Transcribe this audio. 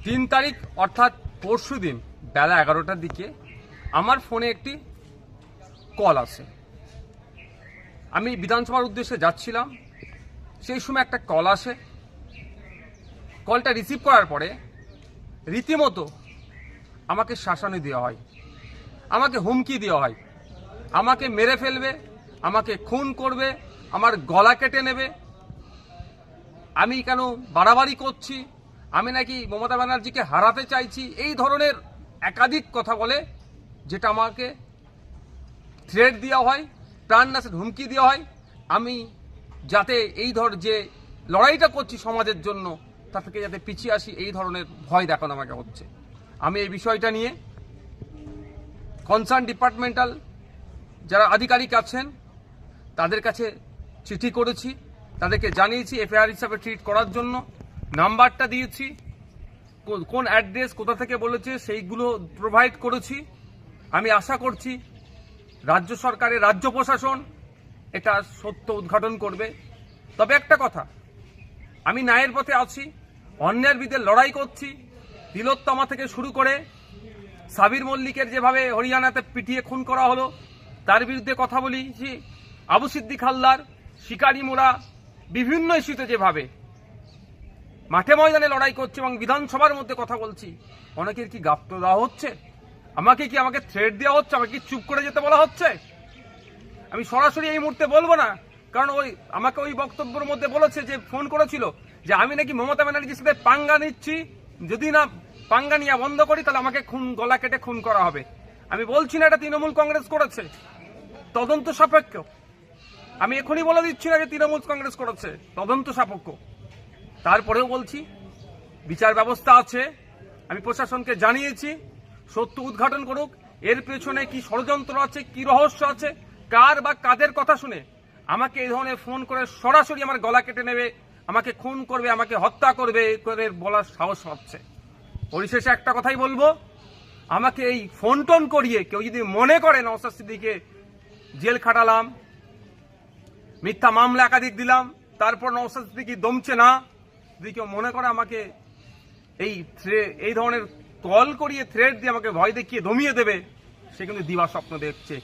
3 তারিখ অর্থাৎ পরশুদিন বেলা 11টার দিকে আমার ফোনে একটি কল আসে। আমি বিধানসভার উদ্দেশ্যে যাচ্ছিলাম, সেই সময় একটা কল আসে। কলটা রিসিভ করার পরে রীতিমতো আমাকে শাসানি দেওয়া হয়, আমাকে হুমকি দেওয়া হয়, আমাকে মেরে ফেলবে, আমাকে খুন করবে, আমার গলা কেটে নেবে, আমি কেন বাড়াবাড়ি করছি, আমি নাকি মমতা ব্যানার্জিকে হারাতে চাইছি, এই ধরনের একাধিক কথা বলে, যেটা আমাকে থ্রেট দেওয়া হয়, প্রাণনাশের হুমকি দেওয়া হয়। আমি যাতে এই যে লড়াইটা করছি সমাজের জন্য, তা থেকে যাতে পিছিয়ে আসি, এই ধরনের ভয় দেখানো আমাকে হচ্ছে। আমি এই বিষয়টা নিয়ে কনসার্ন ডিপার্টমেন্টাল যারা আধিকারিক আছেন তাদের কাছে চিঠি করেছি, তাদেরকে জানিয়েছি এফআইআর হিসাবে ট্রিট করার জন্য, নাম্বারটা দিয়েছি, কোন অ্যাড্রেস কোথা থেকে বলেছে সেইগুলো প্রোভাইড করেছি। আমি আশা করছি রাজ্য সরকারের রাজ্য প্রশাসন এটা সত্য উদ্ঘাটন করবে। তবে একটা কথা, আমি ন্যায়ের পথে আছি, অন্যায়ের বিরুদ্ধে লড়াই করছি। তিলোত্তমা থেকে শুরু করে সাবির মল্লিকের যেভাবে হরিয়ানাতে পিটিয়ে খুন করা হলো তার বিরুদ্ধে কথা বলেছি, আবু সিদ্দিক হালদার, শিকারি মোড়া, বিভিন্ন ইস্যুতে যেভাবে মাঠে ময়দানে লড়াই করছে এবং বিধানসভার মধ্যে কথা বলছি, অনেকের কি গাপ্ত দেওয়া হচ্ছে? আমাকে থ্রেট দেওয়া হচ্ছে? আমাকে কি চুপ করে যেতে বলা হচ্ছে? আমি সরাসরি এই মুহূর্তে বলবো না, কারণ আমাকে ওই বক্তব্যের মধ্যে বলেছে, যে ফোন করেছিল যে আমি নাকি মমতা ব্যানার্জির সাথে পাঙ্গা নিচ্ছি, যদি না পাঙ্গা নিয়ে বন্ধ করি তাহলে আমাকে গলা কেটে খুন করা হবে। আমি বলছি না এটা তৃণমূল কংগ্রেস করেছে, তদন্ত সাপেক্ষ। আমি এখনই বলে দিচ্ছি না যে তৃণমূল কংগ্রেস করেছে, তদন্ত সাপেক্ষ। তারপরেও বলছি বিচার ব্যবস্থা আছে, আমি প্রশাসনকে জানিয়েছি সত্য উদ্ঘাটন করুক, এর পেছনে কি ষড়যন্ত্র আছে, কি রহস্য আছে, কার বা কাদের কথা শুনে আমাকে এই ধরনের ফোন করে সরাসরি আমার গলা কেটে নেবে, আমাকে খুন করবে, আমাকে হত্যা করবে করে বলার সাহস হচ্ছে। পরিশেষে একটা কথাই বলবো, আমাকে এই ফোন টোন করিয়ে কেউ যদি মনে করে নওশাদ সিদ্দিকীকে জেল খাটালাম, মিথ্যা মামলা একাধিক দিলাম, তারপর নওশাদ সিদ্দিকী দমছে না, যদি কেউ মনে করে আমাকে এই ধরনের কল করিয়ে থ্রেট দিয়ে আমাকে ভয় দেখিয়ে দমিয়ে দেবে, সে কিন্তু দিবা স্বপ্ন দেখছে।